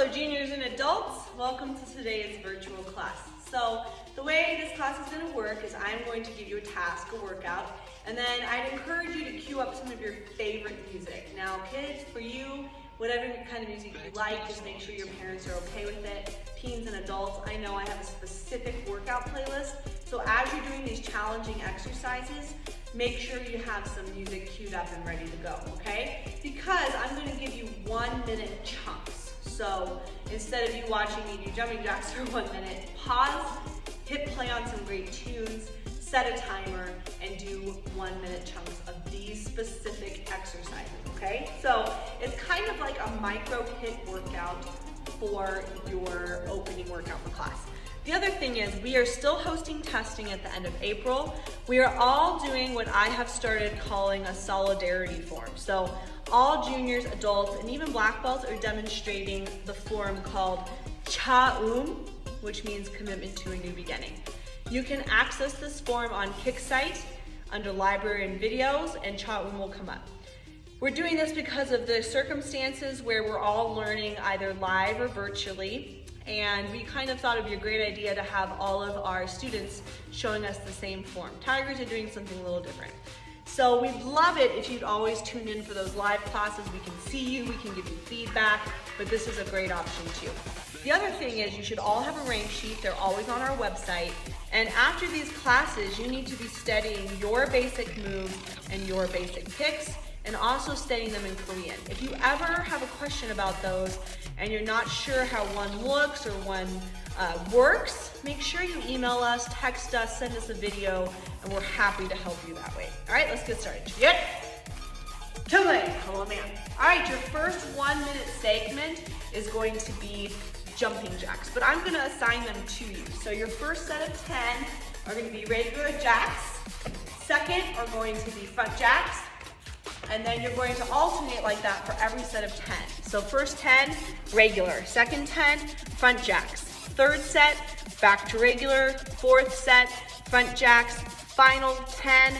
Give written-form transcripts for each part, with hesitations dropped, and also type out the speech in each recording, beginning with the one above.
Hello juniors and adults, welcome to today's virtual class. So the way this class is going to work is I'm going to give you a task, a workout, and then I'd encourage you to cue up some of your favorite music. Now kids, for you, whatever kind of music you like, just make sure your parents are okay with it. Teens and adults, I know I have a specific workout playlist, so as you're doing these challenging exercises, make sure you have some music queued up and ready to go, okay? Because I'm going to give you 1 minute chunks. So instead of you watching me do jumping jacks for 1 minute, pause, hit play on some great tunes, set a timer, and do 1 minute chunks of these specific exercises, okay? So it's kind of like a micro hit workout for your opening workout for class. The other thing is we are still hosting testing at the end of April. We are all doing what I have started calling a solidarity form. So all juniors, adults, and even black belts are demonstrating the form called Cha-Um, which means commitment to a new beginning. You can access this form on Kicksite under library and videos, and Cha-Um will come up. We're doing this because of the circumstances where we're all learning either live or virtually. And we kind of thought it'd be a great idea to have all of our students showing us the same form. Tigers are doing something a little different. So we'd love it if you'd always tune in for those live classes. We can see you, we can give you feedback, but this is a great option too. The other thing is you should all have a rank sheet. They're always on our website. And after these classes, you need to be studying your basic moves and your basic kicks, and also studying them in Korean. If you ever have a question about those and you're not sure how one looks or one works, make sure you email us, text us, send us a video, and we're happy to help you that way. All right, let's get started. Yep. Hello, man. All right, your first 1 minute segment is going to be jumping jacks, but I'm gonna assign them to you. So your first set of 10 are gonna be regular jacks. Second are going to be front jacks. And then you're going to alternate like that for every set of 10. So first 10, regular. Second 10, front jacks. Third set, back to regular. Fourth set, front jacks. Final 10,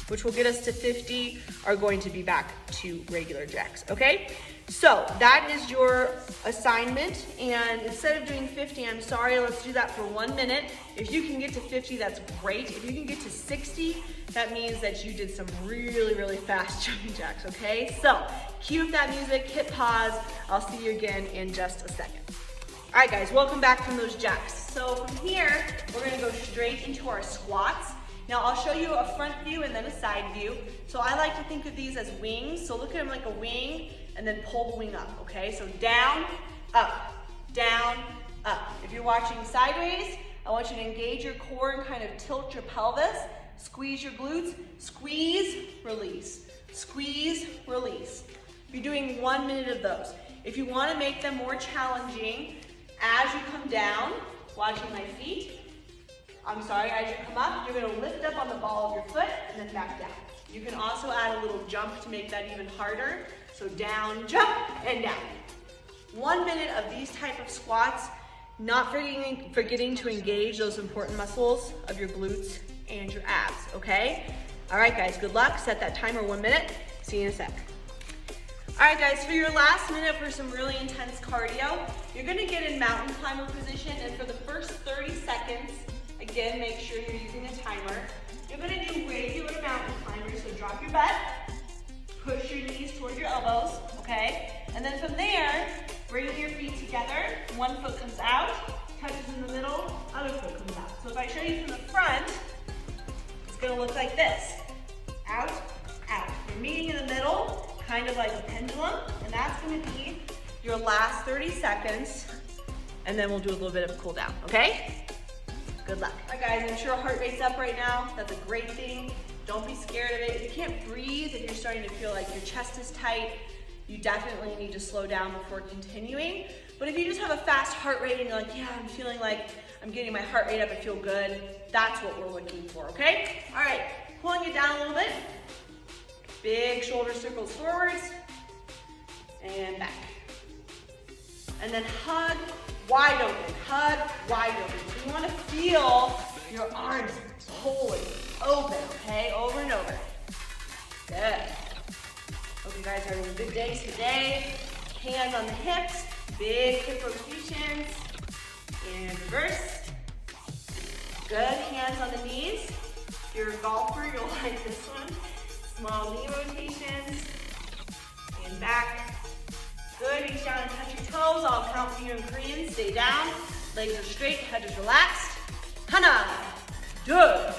which will get us to 50, are going to be back to regular jacks, okay? So that is your assignment, and instead of doing 50, I'm sorry, let's do that for 1 minute. If you can get to 50, that's great. If you can get to 60, that means that you did some really, really fast jumping jacks, okay? So cue up that music, hit pause. I'll see you again in just a second. All right, guys, welcome back from those jacks. So from here, we're gonna go straight into our squats. Now I'll show you a front view and then a side view. So I like to think of these as wings. So look at them like a wing and then pull the wing up, okay? So down, up, down, up. If you're watching sideways, I want you to engage your core and kind of tilt your pelvis, squeeze your glutes, squeeze, release, squeeze, release. You're doing 1 minute of those. If you want to make them more challenging, as you come down, watching my feet, as you come up, you're gonna lift up on the ball of your foot and then back down. You can also add a little jump to make that even harder. So down, jump, and down. 1 minute of these type of squats, not forgetting to engage those important muscles of your glutes and your abs, okay? All right, guys, good luck. Set that timer 1 minute. See you in a sec. All right, guys, for your last minute for some really intense cardio, you're gonna get in mountain climber position, and for the first 30 seconds, again, make sure you're using a timer. You're gonna do regular mountain climbers, so drop your butt, push your knees toward your elbows, okay? And then from there, bring your feet together. One foot comes out, touches in the middle, other foot comes out. So if I show you from the front, it's gonna look like this. Out, out. You're meeting in the middle, kind of like a pendulum, and that's gonna be your last 30 seconds, and then we'll do a little bit of a cool down, okay? Good luck. All right, guys, I'm sure heart rate's up right now. That's a great thing. Don't be scared of it. If you can't breathe, if you're starting to feel like your chest is tight, you definitely need to slow down before continuing. But if you just have a fast heart rate and you're like, yeah, I'm feeling like I'm getting my heart rate up, I feel good, that's what we're looking for, okay? All right, pulling it down a little bit. Big shoulder circles forwards and back. And then hug wide open, hug wide open. So you want to feel your arms pulling open, okay? Over and over. Good. Hope you guys are having a good day today. Hands on the hips. Big hip rotations. And reverse. Good, hands on the knees. If you're a golfer, you'll like this one. Small knee rotations. And back. Good, reach down and touch your toes. I'll count for you in Korean. Stay down. Legs are straight, head is relaxed. 하나, 둘,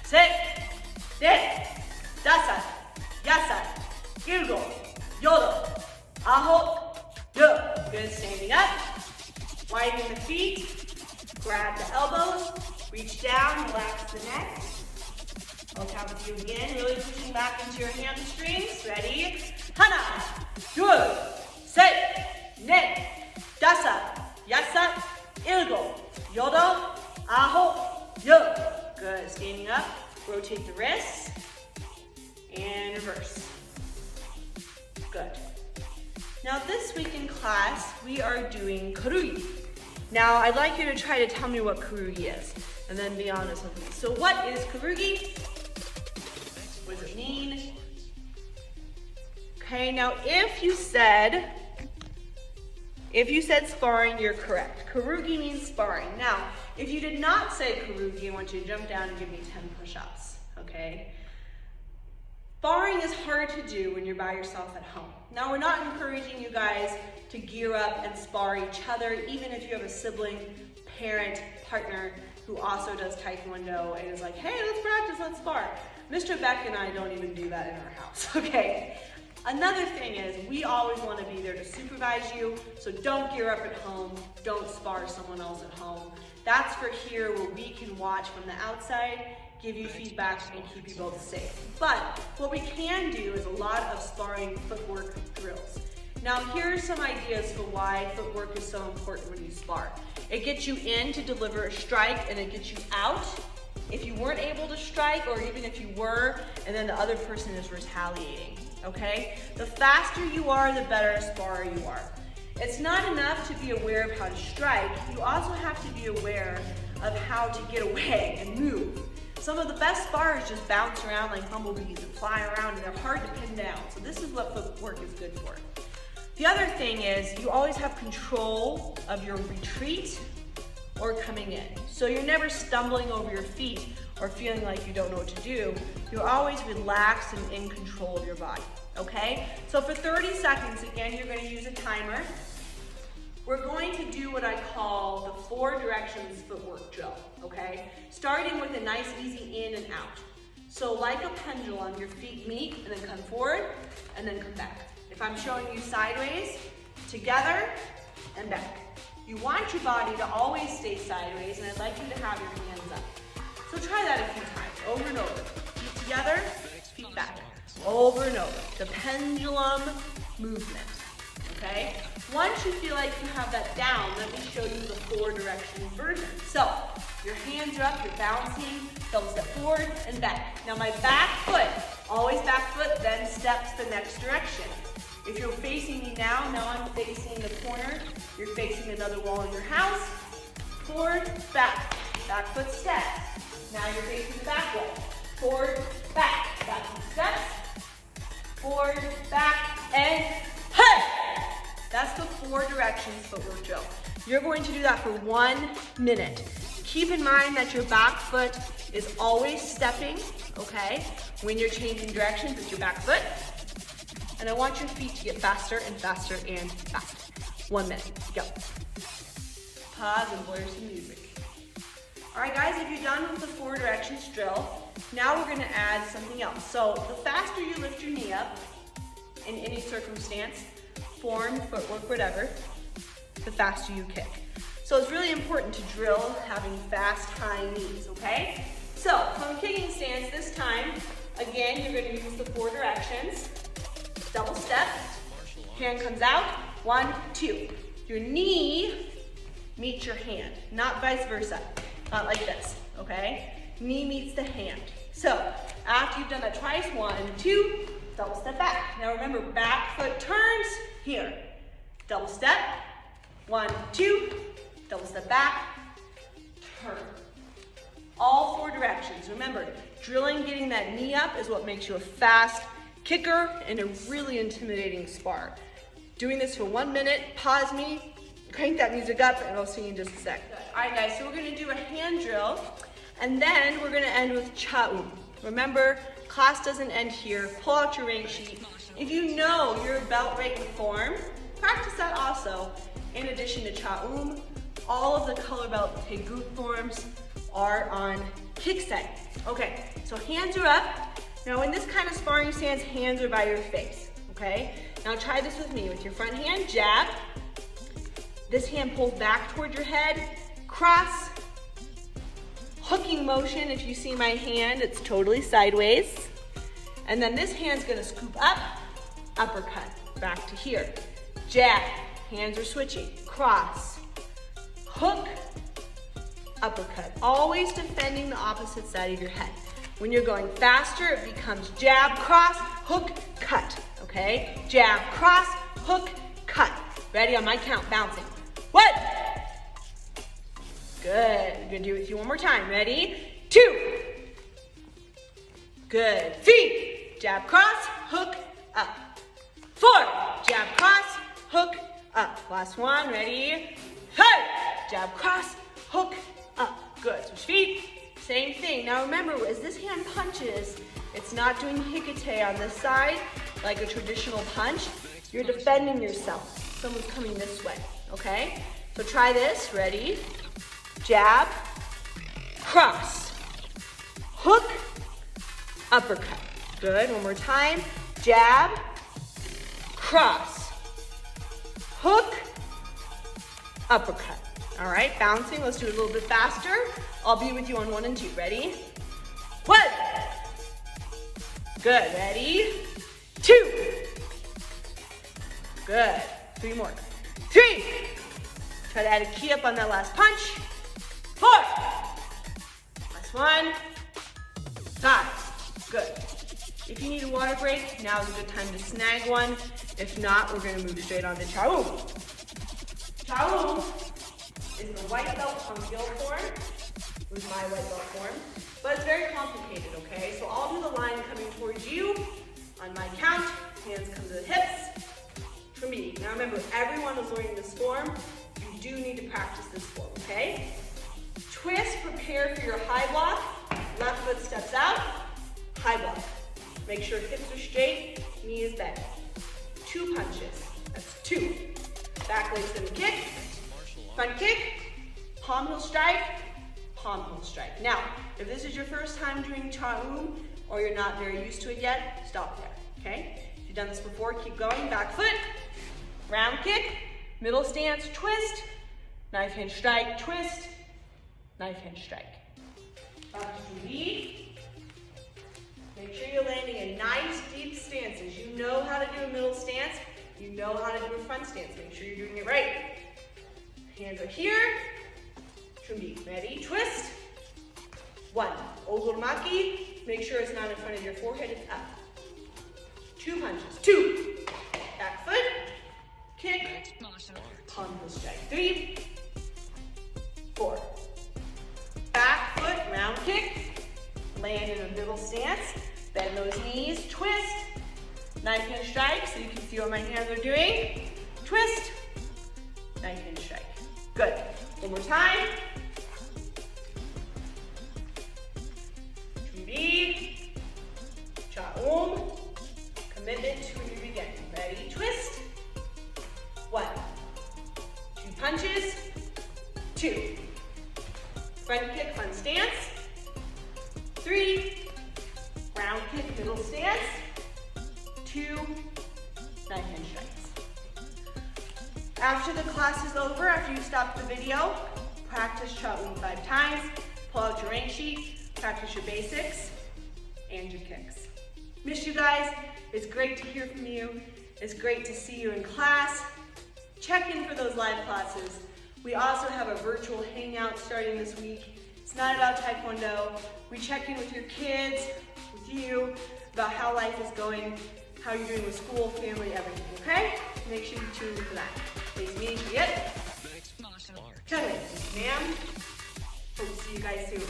셋, 넷, 다섯, 여섯, 일곱, 여덟, 아홉, 열. Good, standing up. Widen the feet. Grab the elbows. Reach down, relax the neck. I'll count with you again. Really pushing back into your hamstrings. Ready? 하나, 둘, 셋, 넷, 다섯, 여섯, 일곱, 여덟, 아홉, 열. Good. Standing up. Rotate the wrists. And reverse. Good. Now this week in class, we are doing karugi. Now I'd like you to try to tell me what karugi is, and then be honest with me. So what is karugi? What does it mean? Okay, now if you said sparring, you're correct. Karugi means sparring. Now, if you did not say karugi, I want you to jump down and give me 10 push-ups, okay? Sparring is hard to do when you're by yourself at home. Now, we're not encouraging you guys to gear up and spar each other, even if you have a sibling, parent, partner who also does Taekwondo and is like, hey, let's practice, let's spar. Mr. Beck and I don't even do that in our house, okay? Another thing is, we always want to be there to supervise you, so don't gear up at home, don't spar someone else at home. That's for here where we can watch from the outside, give you feedback, and keep you both safe. But what we can do is a lot of sparring footwork drills. Now here are some ideas for why footwork is so important when you spar. It gets you in to deliver a strike, and it gets you out if you weren't able to strike, or even if you were, and then the other person is retaliating, okay? The faster you are, the better a sparrer you are. It's not enough to be aware of how to strike, you also have to be aware of how to get away and move. Some of the best sparrers just bounce around like bumblebees and fly around, and they're hard to pin down, so this is what footwork is good for. The other thing is, you always have control of your retreat or coming in. So you're never stumbling over your feet or feeling like you don't know what to do. You're always relaxed and in control of your body, okay? So for 30 seconds, again, you're gonna use a timer. We're going to do what I call the 4 directions footwork drill, okay? Starting with a nice easy in and out. So like a pendulum, your feet meet and then come forward and then come back. If I'm showing you sideways, together, and back. You want your body to always stay sideways, and I'd like you to have your hands up. So try that a few times, over and over. Feet together, feet back. Over and over. The pendulum movement, okay? Once you feel like you have that down, let me show you the 4 direction version. So, your hands are up, you're bouncing, double step forward and back. Now my back foot, always back foot, then steps the next direction. If you're facing me now I'm facing the corner, you're facing another wall in your house, forward, back foot steps. Now you're facing the back wall, forward, back foot steps, forward, back, and hey! That's the 4 directions footwork drill. You're going to do that for 1 minute. Keep in mind that your back foot is always stepping, okay? When you're changing directions, it's your back foot. And I want your feet to get faster and faster and faster. 1 minute, go. Pause and blur some music. All right, guys, if you're done with the 4 directions drill, now we're gonna add something else. So the faster you lift your knee up, in any circumstance, form, footwork, whatever, the faster you kick. So it's really important to drill having fast, high knees, okay? So from kicking stance this time, again, you're gonna use the 4 directions. Double step, hand comes out, 1, 2. Your knee meets your hand, not vice versa, not like this, okay? Knee meets the hand. So after you've done that twice, 1, 2, double step back. Now remember, back foot turns here. Double step, 1, 2, double step back, turn. All 4 directions. Remember, drilling, getting that knee up is what makes you a fast kicker and a really intimidating spar. Doing this for 1 minute, pause me, crank that music up and I'll see you in just a sec. All right guys, so we're gonna do a hand drill and then we're gonna end with cha-um. Remember, class doesn't end here. Pull out your rank sheet. If you know your belt rank form, practice that also. In addition to cha-um, all of the color belt tegut forms are on kickset. Okay, so hands are up. Now in this kind of sparring stance, hands are by your face, okay? Now try this with me. With your front hand, jab. This hand pulls back toward your head, cross, hooking motion. If you see my hand, it's totally sideways. And then this hand's gonna scoop up, uppercut, back to here. Jab, hands are switching, cross, hook, uppercut. Always defending the opposite side of your head. When you're going faster, it becomes jab, cross, hook, cut, okay? Jab, cross, hook, cut. Ready on my count, bouncing. 1. Good, we're gonna do it with you one more time. Ready? 2. Good, feet. Jab, cross, hook, up. 4, jab, cross, hook, up. Last one, ready? 5, jab, cross, hook, up. Good, switch feet. Same thing. Now remember, as this hand punches, it's not doing hikite on this side, like a traditional punch. You're defending yourself. Someone's coming this way, okay? So try this, ready? Jab, cross, hook, uppercut. Good, one more time. Jab, cross, hook, uppercut. All right, bouncing, let's do it a little bit faster. I'll be with you on 1 and 2, ready? 1. Good, ready? 2. Good, 3 more. 3. Try to add a key up on that last punch. 4. Last one. 5. Good. If you need a water break, now is a good time to snag one. If not, we're gonna move straight on to cha-um. Cha-um is the white belt on gill form. It was my white belt form, but it's very complicated, okay? So I'll do the line coming towards you. On my count, hands come to the hips. For me, now remember, everyone is learning this form. You do need to practice this form, okay? Twist, prepare for your high block. Left foot steps out, high block. Make sure hips are straight, knee is bent. 2 punches, that's 2. Back leg's gonna kick, front kick, palm heel strike, palm heel strike. Now, if this is your first time doing cha-um or you're not very used to it yet, stop there, okay? If you've done this before, keep going. Back foot, round kick, middle stance, twist, knife hand strike, twist, knife hand strike. Back to lead. Make sure you're landing in nice deep stances. You know how to do a middle stance. You know how to do a front stance. Make sure you're doing it right. Hands are here. Chumbi, ready? Twist. 1. Ogurumaki. Make sure it's not in front of your forehead. It's up. 2 punches. 2. Back foot. Kick. Palm heel strike. 3. 4. Back foot. Round kick. Land in a middle stance. Bend those knees. Twist. Knife hand strike. So you can see what my hands are doing. Twist. Knife hand strike. Good. One more time. Chumbi. Cha-um. Commitment to when you begin. Ready? Twist. 1. 2 punches. 2. Front kick, front stance. 3. Round kick, middle stance. 2. Knife hand strikes. After the class is over, after you stop the video, practice cha-um 5 times. Pull out your rank sheet, practice your basics, and your kicks. Miss you guys. It's great to hear from you. It's great to see you in class. Check in for those live classes. We also have a virtual hangout starting this week. It's not about Taekwondo. We check in with your kids, with you, about how life is going, how you're doing with school, family, everything, okay? Make sure you tune in for that. Please meet you yet. Ma'am. Hope to see you guys soon.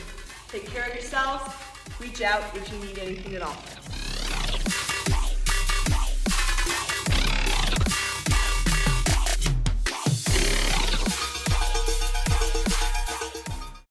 Take care of yourselves. Reach out if you need anything at all.